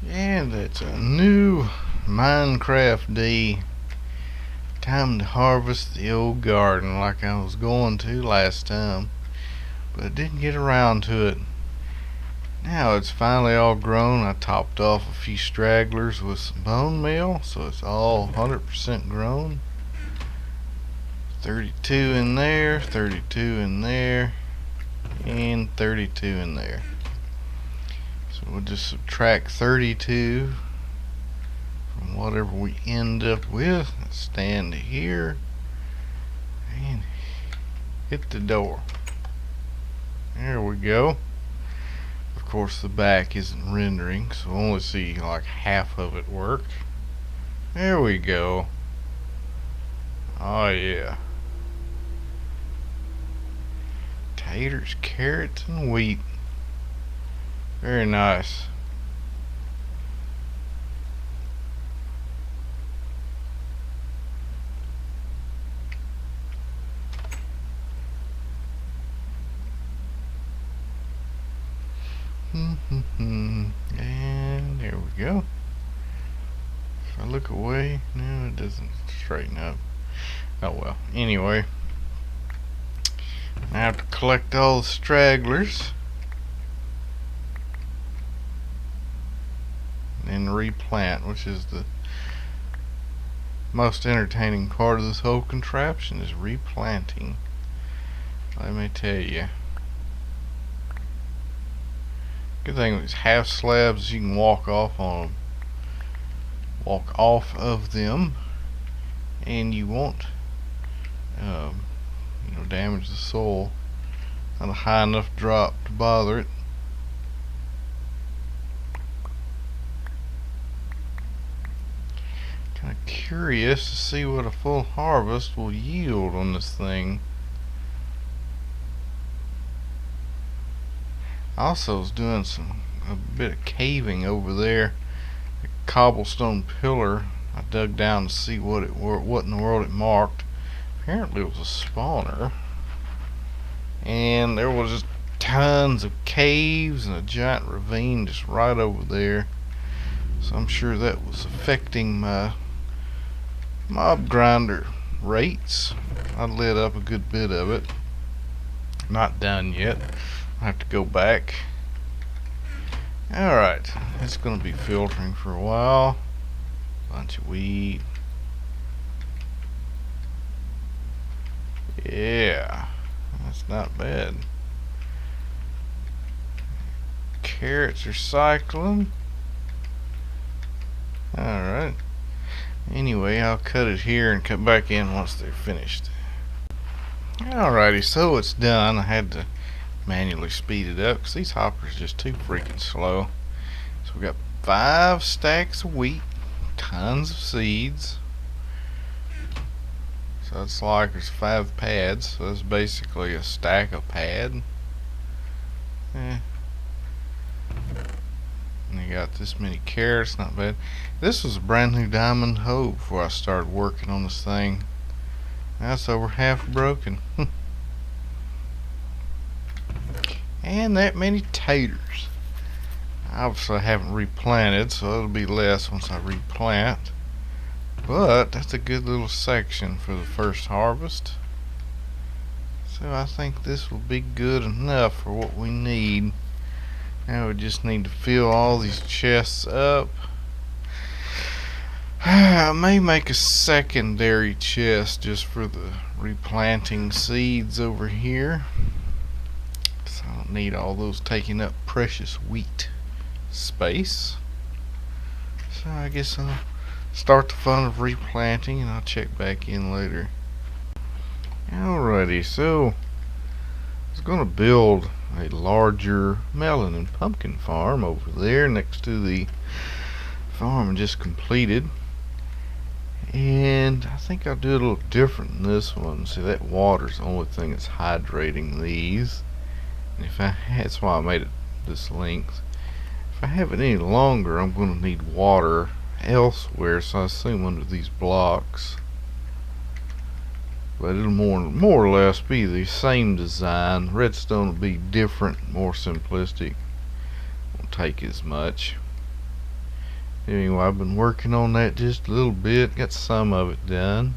And it's a new Minecraft day. Time to harvest the old garden like I was going to last time, but I didn't get around to it. Now it's finally all grown. I topped off a few stragglers with some bone meal, so it's all 100% grown. 32 in there, 32 in there, and 32 in there. So we'll just subtract 32 from whatever we end up with. Stand here and hit the door. There we go. Of course the back isn't rendering, so we'll only see like half of it work. There we go. Oh yeah. Taters, carrots, and wheat. Very nice. And there we go. If I look away, no, it doesn't straighten up. Oh well. Anyway, I have to collect all the stragglers and replant, which is the most entertaining part of this whole contraption, is replanting. Let me tell you. Good thing with these half slabs, you can walk off on them. Walk off of them, and you won't, damage the soil. Not a high enough drop to bother it. Kind of curious to see what a full harvest will yield on this thing. I also was doing a bit of caving over there. A cobblestone pillar. I dug down to see what in the world it marked. Apparently it was a spawner. And there was just tons of caves and a giant ravine just right over there. So I'm sure that was affecting my mob grinder rates. I lit up a good bit of it. Not done yet. I have to go back. Alright, it's going to be filtering for a while. Bunch of wheat. Yeah, that's not bad. Carrots are cycling. Alright. Anyway, I'll cut it here and cut back in once they're finished. Alrighty, so it's done. I had to manually speed it up because these hoppers are just too freaking slow. So we got 5 stacks of wheat, tons of seeds. So it's like there's 5 pads, so that's basically a stack of pad. And you got this many carrots, not bad. This was a brand new diamond hoe before I started working on this thing. Now it's over half broken. And that many taters. Obviously I haven't replanted, so it'll be less once I replant. But that's a good little section for the first harvest. So I think this will be good enough for what we need. Now we just need to fill all these chests up. I may make a secondary chest just for the replanting seeds over here. So I don't need all those taking up precious wheat space. So I guess I'll start the fun of replanting and I'll check back in later. Alrighty, so I was going to build a larger melon and pumpkin farm over there next to the farm I just completed. And I think I'll do it a little different than this one. See, that water's the only thing that's hydrating these. And that's why I made it this length. If I have it any longer, I'm going to need water elsewhere, so I assume under these blocks. But it'll more or less be the same design. Redstone will be different, more simplistic. Won't take as much. Anyway, I've been working on that just a little bit. Got some of it done.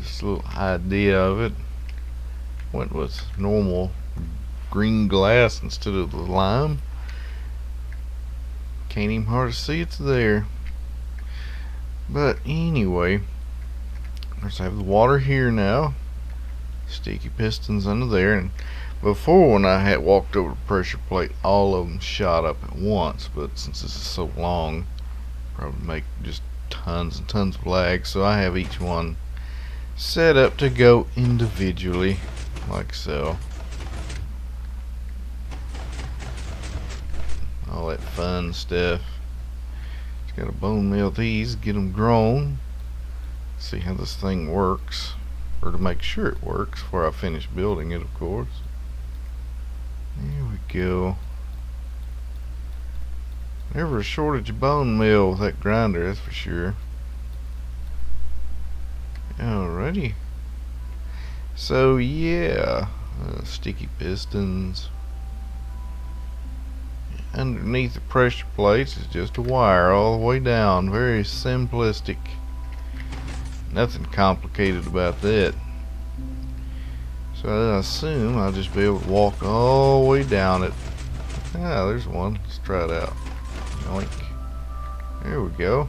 Just a little idea of it. Went with normal green glass instead of the lime. Can't even hardly see it's there. But anyway, let's have the water here now. Sticky pistons under there. And before, when I had walked over the pressure plate, all of them shot up at once. But since this is so long, probably make just tons and tons of lag. So I have each one set up to go individually, like so. All that fun stuff. Just gotta bone meal these, get them grown. See how this thing works, or to make sure it works before I finish building it, of course. There we go. Never a shortage of bone meal with that grinder, that's for sure. Alrighty. So yeah, sticky pistons. Underneath the pressure plates is just a wire all the way down. Very simplistic. Nothing complicated about that. So I assume I'll just be able to walk all the way down it. Ah, there's one. Let's try it out. Yoink. There we go.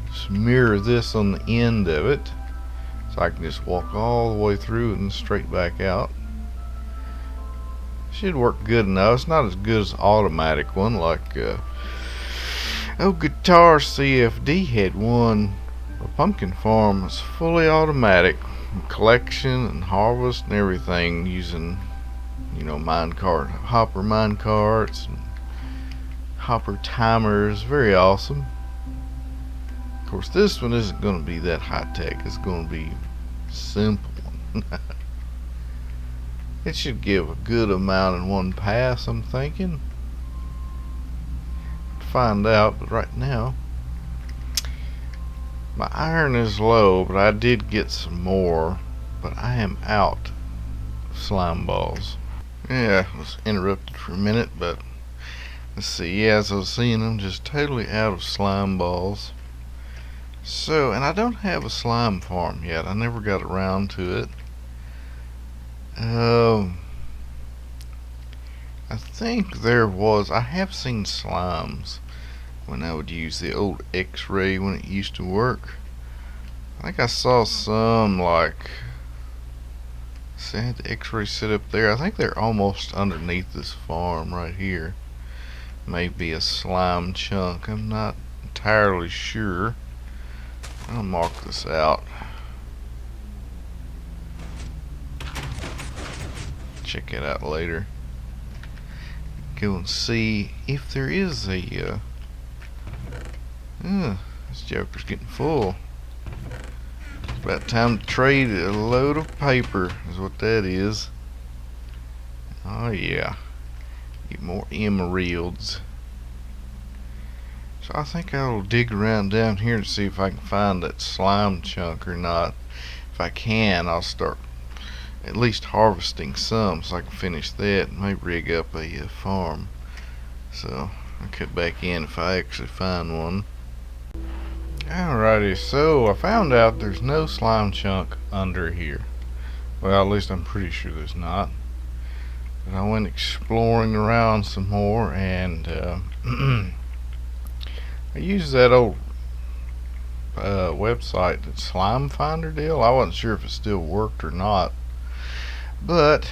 Just mirror this on the end of it, so I can just walk all the way through and straight back out. Should work good enough. It's not as good as the automatic one, like Guitar CFD had one. The Pumpkin Farm was fully automatic, collection and harvest and everything, using, you know, hopper mine carts and hopper timers. Very awesome. Of course, this one isn't going to be that high tech. It's going to be simple. It should give a good amount in one pass, I'm thinking. Find out, but right now my iron is low, but I did get some more, but I am out of slime balls. Yeah, I was interrupted for a minute, but let's see. Yeah, as I was seeing, I'm just totally out of slime balls. So, and I don't have a slime farm yet. I never got around to it. I think I have seen slimes when I would use the old X-ray when it used to work. I think I saw some, like, see, I had the X-ray set up there. I think they're almost underneath this farm right here. Maybe a slime chunk. I'm not entirely sure. I'll mark this out. Check it out later. Go and see if there is a this joker's getting full. It's about time to trade a load of paper, is what that is. Oh yeah. Get more emeralds. So I think I'll dig around down here to see if I can find that slime chunk or not. If I can, I'll start at least harvesting some so I can finish that and maybe rig up a farm. So I'll cut back in if I actually find one. Alrighty, so I found out there's no slime chunk under here. Well, at least I'm pretty sure there's not. But I went exploring around some more, and I used that old website, that slime finder deal. I wasn't sure if it still worked or not, but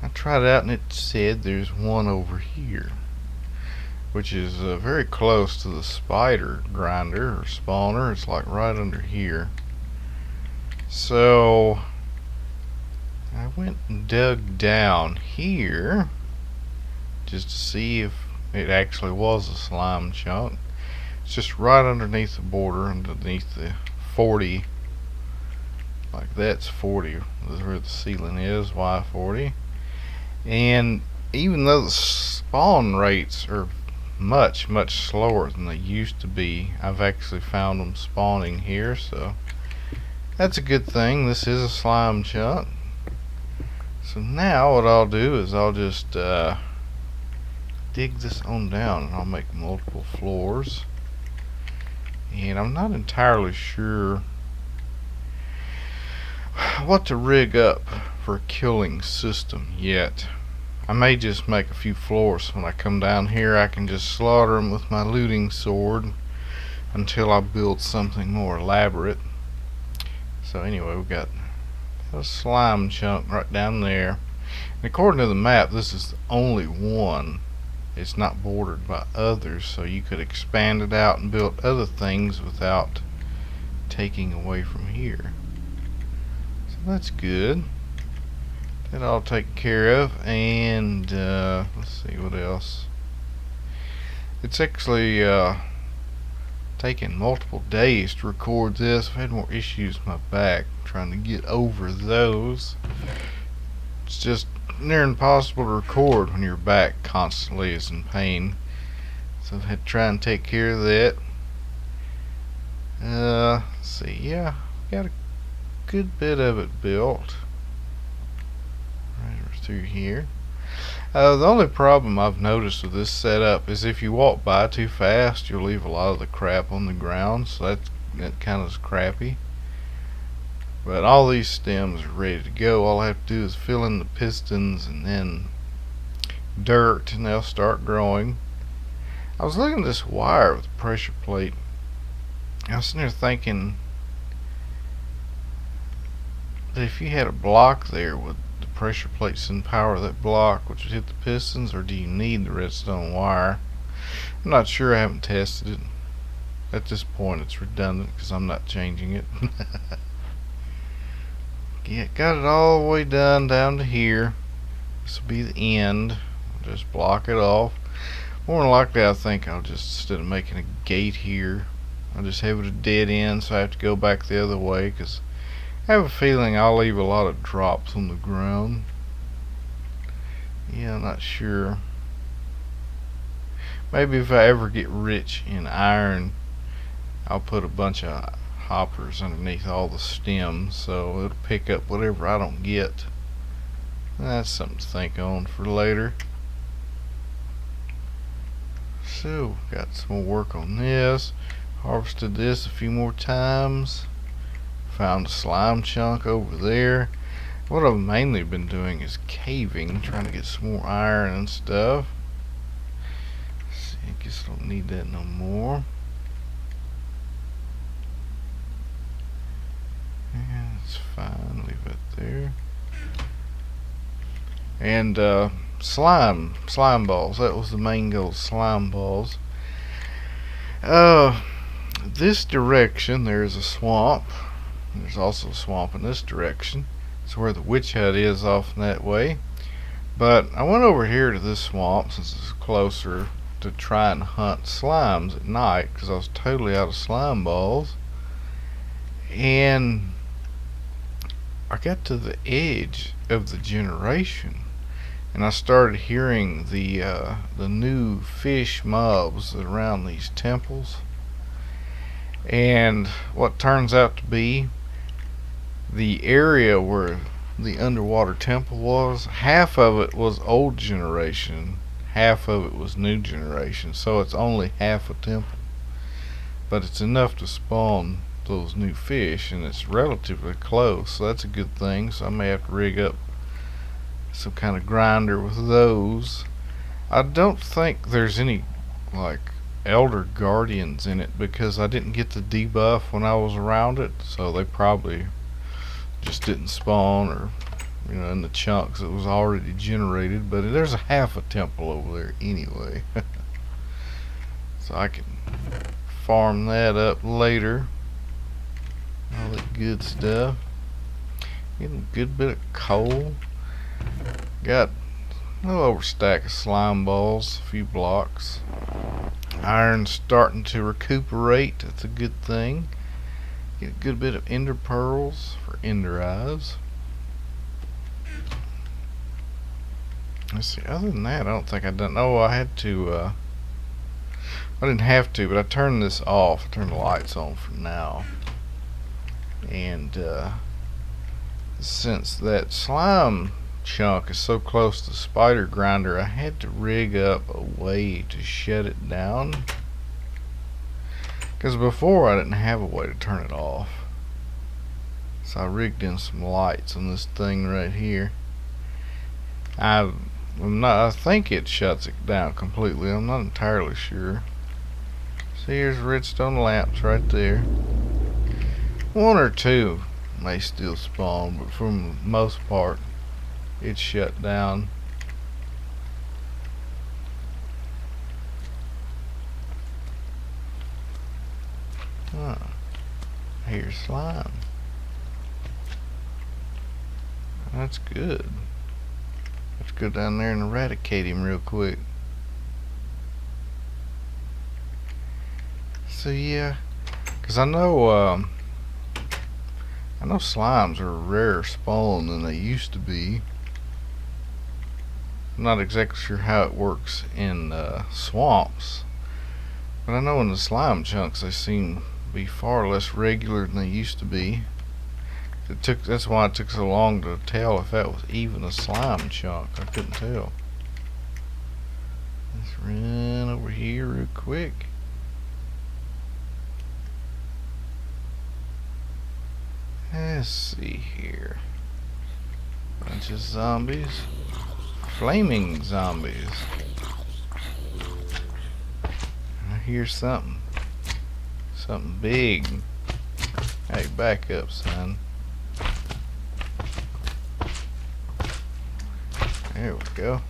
I tried it out and it said there's one over here, which is very close to the spider grinder or spawner. It's like right under here. So I went and dug down here just to see if it actually was a slime chunk. It's just right underneath the border, underneath the 40. Like that's 40, that's where the ceiling is, Y40. And even though the spawn rates are much slower than they used to be, I've actually found them spawning here, so that's a good thing. This is a slime chunk. So now what I'll do is I'll just dig this on down and I'll make multiple floors. And I'm not entirely sure what to rig up for a killing system yet. I may just make a few floors. When I come down here, I can just slaughter them with my looting sword until I build something more elaborate. So anyway, we've got a slime chunk right down there. And according to the map, this is the only one. It's not bordered by others, so you could expand it out and build other things without taking away from here. So that's good. That all taken care of. And let's see what else. It's actually taken multiple days to record this. I've had more issues with my back trying to get over those. It's just near impossible to record when your back constantly is in pain. So I had to try and take care of that. Let's see, yeah, got a good bit of it built right over through here. The only problem I've noticed with this setup is if you walk by too fast, you'll leave a lot of the crap on the ground, so that kind of is crappy. But all these stems are ready to go. All I have to do is fill in the pistons and then dirt, and they'll start growing. I was looking at this wire with the pressure plate. I was sitting there thinking that if you had a block there, would the pressure plate send power to that block, which would hit the pistons, or do you need the redstone wire? I'm not sure. I haven't tested it. At this point, it's redundant because I'm not changing it. Yeah, got it all the way done down to here. This will be the end. I'll just block it off. More than likely, I think I'll just, instead of making a gate here, I'll just have it a dead end, so I have to go back the other way, because I have a feeling I'll leave a lot of drops on the ground. Yeah, I'm not sure. Maybe if I ever get rich in iron, I'll put a bunch of hoppers underneath all the stems, so it'll pick up whatever I don't get. That's something to think on for later. So, got some more work on this. Harvested this a few more times. Found a slime chunk over there. What I've mainly been doing is caving, trying to get some more iron and stuff. Let's see, I guess I don't need that no more. Yeah, that's fine, leave it there. And slime balls, that was the main goal, slime balls. This direction there's a swamp. There's also a swamp in this direction. It's where the witch hut is off in that way. But I went over here to this swamp since it's closer to try and hunt slimes at night, because I was totally out of slime balls. And I got to the edge of the generation, and I started hearing the new fish mobs around these temples. And what turns out to be the area where the underwater temple was, half of it was old generation, half of it was new generation. So it's only half a temple, but it's enough to spawn those new fish, and it's relatively close, so that's a good thing. So I may have to rig up some kind of grinder with those. I don't think there's any like elder guardians in it, because I didn't get the debuff when I was around it, so they probably just didn't spawn, or in the chunks that was already generated. But there's a half a temple over there anyway. So I can farm that up later. All that good stuff. Getting a good bit of coal. Got a little over stack of slime balls, a few blocks. Iron's starting to recuperate. That's a good thing. Get a good bit of ender pearls for ender eyes. Let's see, other than that, I don't think I've done. Oh, I had to, I didn't have to, but I turned this off. I turned the lights on for now. And since that slime chunk is so close to the spider grinder, I had to rig up a way to shut it down. Because before I didn't have a way to turn it off. So I rigged in some lights on this thing right here. I think it shuts it down completely. I'm not entirely sure. See, here's redstone lamps right there. One or two may still spawn, but for the most part, it's shut down. Huh. Here's slime. That's good. Let's go down there and eradicate him real quick. So yeah, because I know slimes are a rarer spawn than they used to be. I'm not exactly sure how it works in swamps, but I know in the slime chunks they seem to be far less regular than they used to be. That's why it took so long to tell if that was even a slime chunk. I couldn't tell. Let's run over here real quick. Let's see here. Bunch of zombies. Flaming zombies. I hear something. Something big. Hey, back up, son. There we go.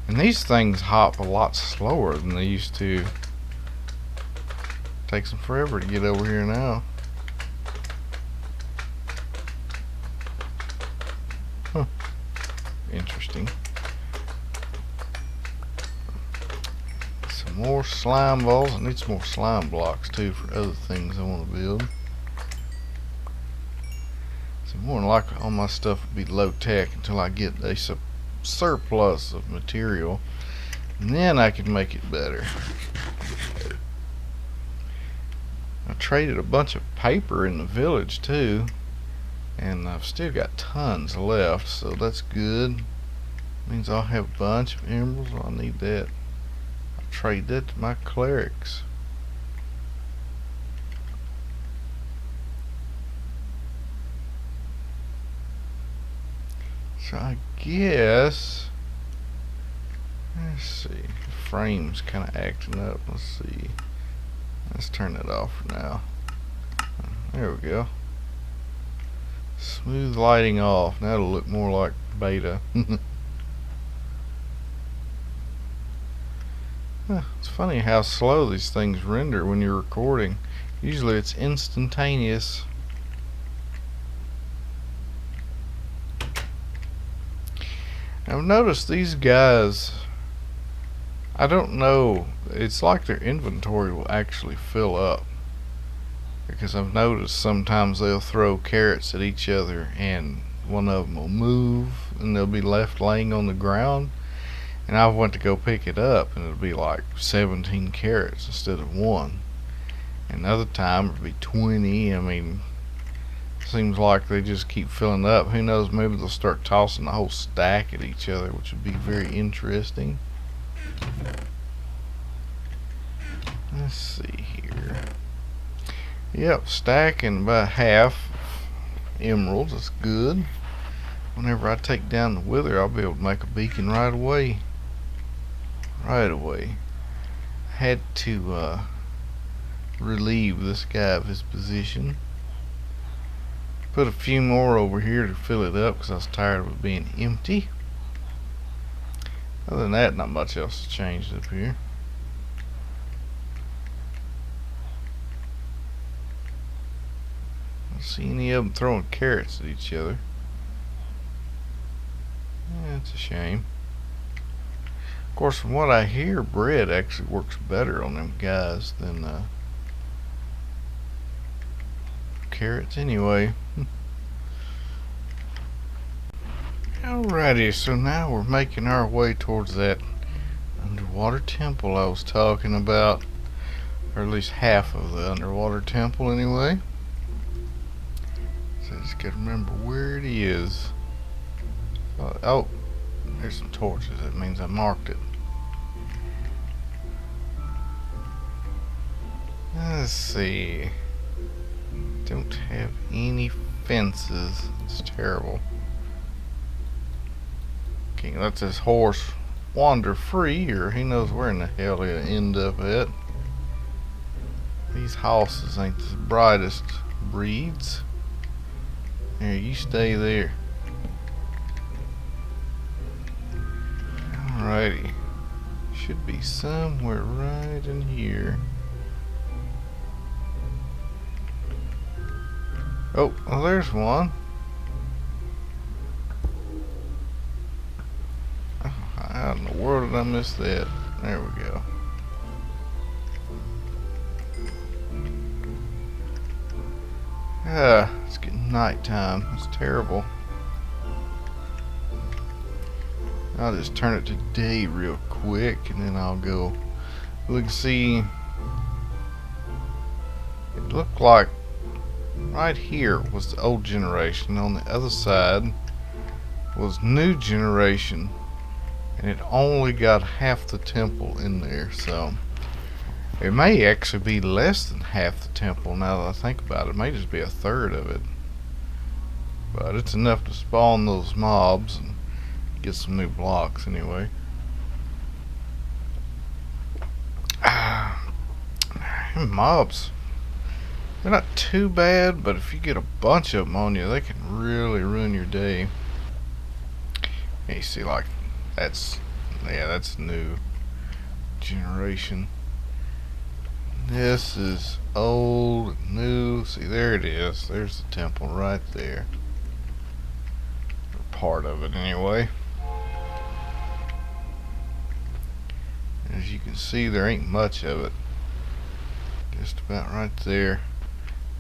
And these things hop a lot slower than they used to. Takes them forever to get over here now. Huh. Interesting. Some more slime balls. I need some more slime blocks too for other things I want to build. So more than likely all my stuff will be low tech until I get a surplus of material, and then I can make it better. I traded a bunch of paper in the village too, and I've still got tons left, so that's good. Means I'll have a bunch of emeralds. I'll need that. I'll trade that to my clerics. So I guess, let's see, the frame's kind of acting up. Let's see. Let's turn it off for now. There we go. Smooth lighting off. Now it'll look more like beta. It's funny how slow these things render when you're recording. Usually it's instantaneous. I've noticed these guys, I don't know, it's like their inventory will actually fill up, because I've noticed sometimes they'll throw carrots at each other and one of them will move and they'll be left laying on the ground, and I went to go pick it up and it'll be like 17 carrots instead of one. Another time it'll be 20. I mean, seems like they just keep filling up. Who knows, maybe they'll start tossing the whole stack at each other, which would be very interesting. Let's see here. Yep, stacking about half emeralds. That's good. Whenever I take down the wither, I'll be able to make a beacon right away. Right away. I had to relieve this guy of his position. Put a few more over here to fill it up because I was tired of it being empty. Other than that, not much else has changed up here. I don't see any of them throwing carrots at each other. Yeah, it's a shame. Of course, from what I hear, bread actually works better on them guys than carrots anyway. Alrighty, so now we're making our way towards that underwater temple I was talking about, or at least half of the underwater temple anyway. So it's Just gotta remember where it is. Oh, there's some torches. That means I marked it. Let's see. Don't have any fences. It's terrible. Can't let this horse wander free, or he knows where in the hell he'll end up at. These horses ain't the brightest breeds. Here, you stay there. Alrighty. Should be somewhere right in here. Oh, well, there's one. Oh, how in the world did I miss that? There we go. It's getting nighttime. It's terrible. I'll just turn it to day real quick and then I'll go look and see. It looked like right here was the old generation. On the other side was new generation. And it only got half the temple in there. So it may actually be less than half the temple now that I think about it. It may just be a third of it. But it's enough to spawn those mobs and get some new blocks anyway. Mobs, they're not too bad, but if you get a bunch of them on you, they can really ruin your day. And you see, like, that's new generation. This is old, new. See, there it is. There's the temple right there. Or part of it anyway. As you can see, there ain't much of it. Just about right there.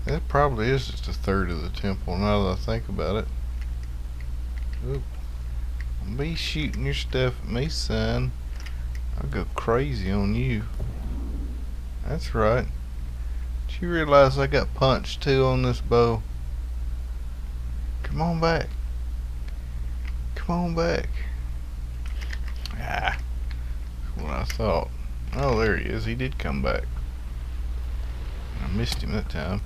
That probably is just a third of the temple now that I think about it. Oop. Don't be shooting your stuff at me, son. I'll go crazy on you. That's right. Did you realize I got punched too on this bow? Come on back. Come on back. Ah. That's what I thought. Oh, there he is. He did come back. I missed him that time.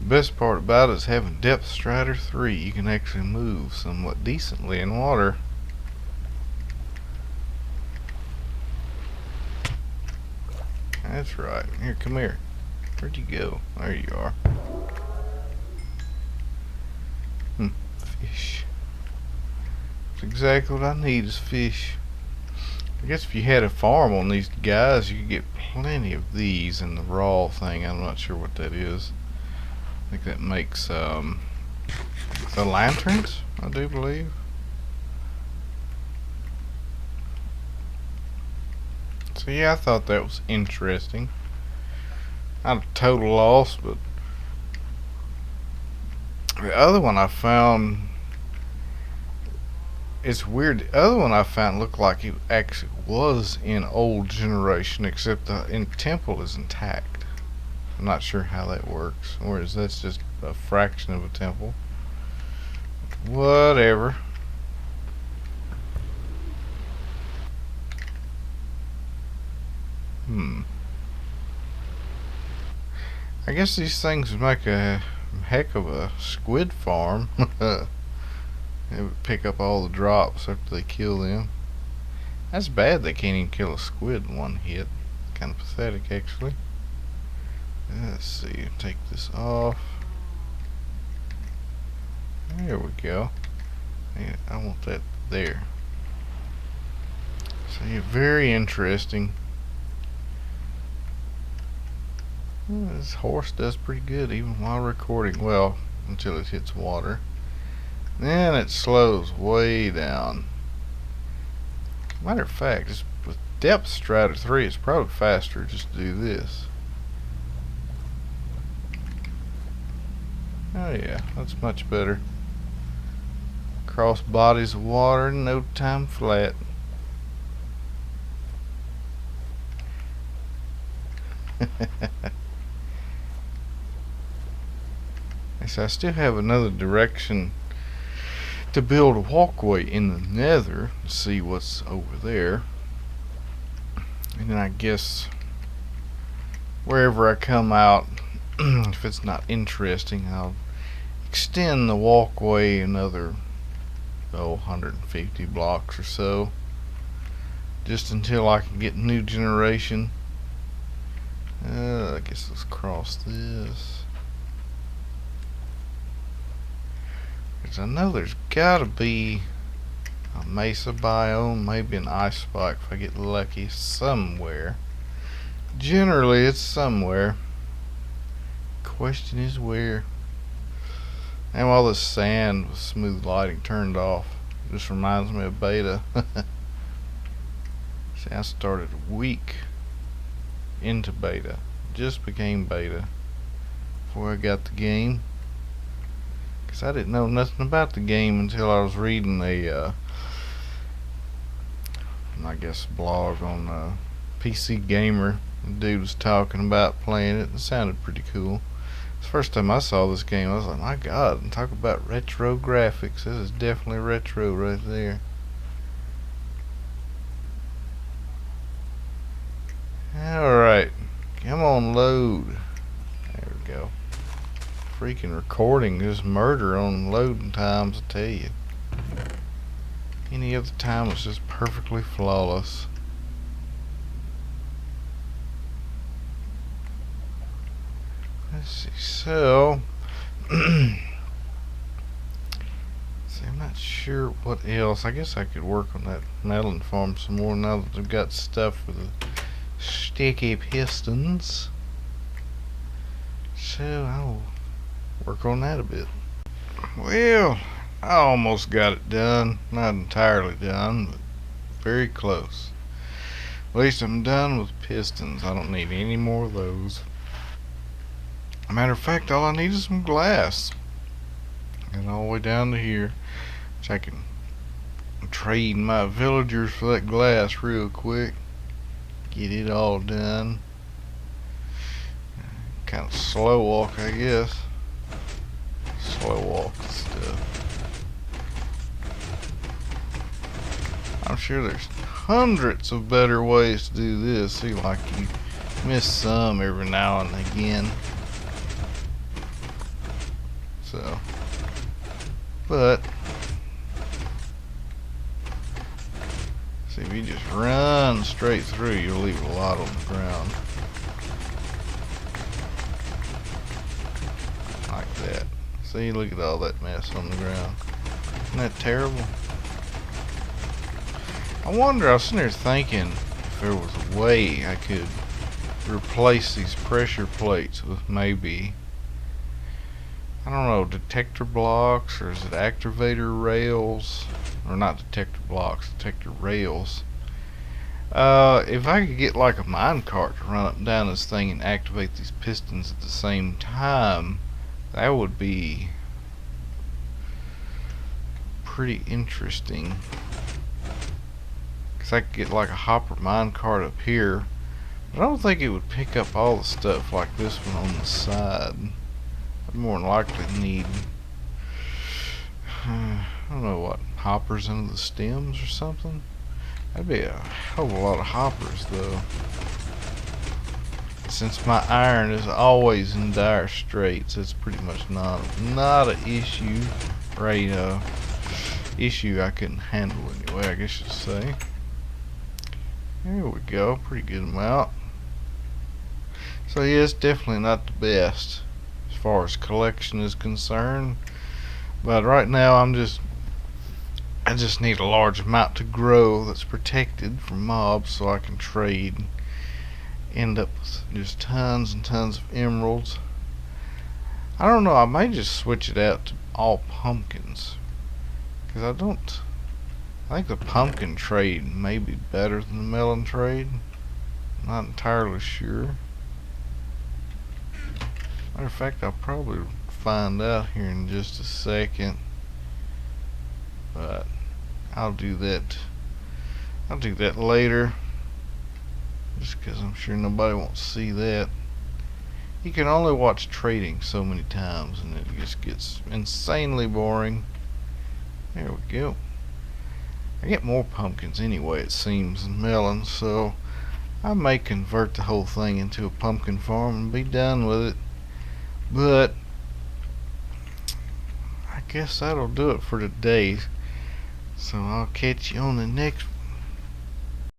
The best part about it is having Depth Strider 3. You can actually move somewhat decently in water. That's right. Here, come here. Where'd you go? There you are. Fish. That's exactly what I need is fish. I guess if you had a farm on these guys, you could get plenty of these in the raw thing. I'm not sure what that is. I think that makes the lanterns, I do believe. So yeah, I thought that was interesting. Not a total loss, but the other one I found, it's weird. The other one I found looked like it actually was in old generation, except the temple is intact. I'm not sure how that works, or is that just a fraction of a temple? Whatever. I guess these things would make a heck of a squid farm. It would pick up all the drops after they kill them. That's bad they can't even kill a squid in one hit. Kind of pathetic, actually. Let's see, take this off. There we go. Yeah, I want that there. So yeah, very interesting. This horse does pretty good even while recording. Well, until it hits water. Then it slows way down. Matter of fact, just with Depth Strider 3, it's probably faster just to do this. Oh yeah, that's much better. Cross bodies of water in no time flat. So I still have another direction to build a walkway in the nether to see what's over there. And then I guess wherever I come out, if it's not interesting, I'll extend the walkway another 150 blocks or so, just until I can get new generation. I guess let's cross this, because I know there's gotta be a mesa biome, maybe an ice spike if I get lucky, somewhere. Generally it's somewhere. Question is where. And all this sand with smooth lighting turned off just reminds me of beta. See, I started a week into beta, just became beta before I got the game, because I didn't know nothing about the game until I was reading a I guess blog on PC Gamer. The dude was talking about playing it. It sounded pretty cool. The first time I saw this game, I was like, my god, and talk about retro graphics. This is definitely retro right there. Alright, come on, load. There we go. Freaking recording is murder on loading times, I tell you. Any other time it's just perfectly flawless. Let's see, so see, I'm not sure what else. I guess I could work on that Melon Farm some more now that I've got stuff for the sticky pistons. So I'll work on that a bit. Well, I almost got it done. Not entirely done, but very close. At least I'm done with pistons. I don't need any more of those. Matter of fact, all I need is some glass. And all the way down to here, which I can trade my villagers for that glass real quick. Get it all done. Kind of slow walk, I guess. Slow walk stuff. I'm sure there's hundreds of better ways to do this. See, like you miss some every now and again. So, but see, if you just run straight through, you'll leave a lot on the ground. Like that. See, look at all that mess on the ground. Isn't that terrible? I wonder, I was sitting there thinking if there was a way I could replace these pressure plates with maybe, I don't know, detector blocks, or is it activator rails? Or not detector blocks, detector rails. If I could get like a minecart to run up and down this thing and activate these pistons at the same time, that would be pretty interesting. Cause I could get like a hopper minecart up here, but I don't think it would pick up all the stuff like this one on the side. I'd more than likely need, I don't know what, hoppers into the stems or something? That'd be a hell of a lot of hoppers though. Since my iron is always in dire straits, it's pretty much not an issue, or a issue I couldn't handle anyway, I guess you'd say. There we go, pretty good amount. So yeah, it's definitely not the best as far as collection is concerned, but right now I just need a large amount to grow that's protected from mobs so I can trade. End up with just tons and tons of emeralds. I don't know, I may just switch it out to all pumpkins, because I think the pumpkin trade may be better than the melon trade. I'm not entirely sure. Matter of fact, I'll probably find out here in just a second, but I'll do that later, just because I'm sure nobody wants to see that. You can only watch trading so many times and it just gets insanely boring. There we go. I get more pumpkins anyway, it seems, than melons, so I may convert the whole thing into a pumpkin farm and be done with it. But I guess that'll do it for today. So I'll catch you on the next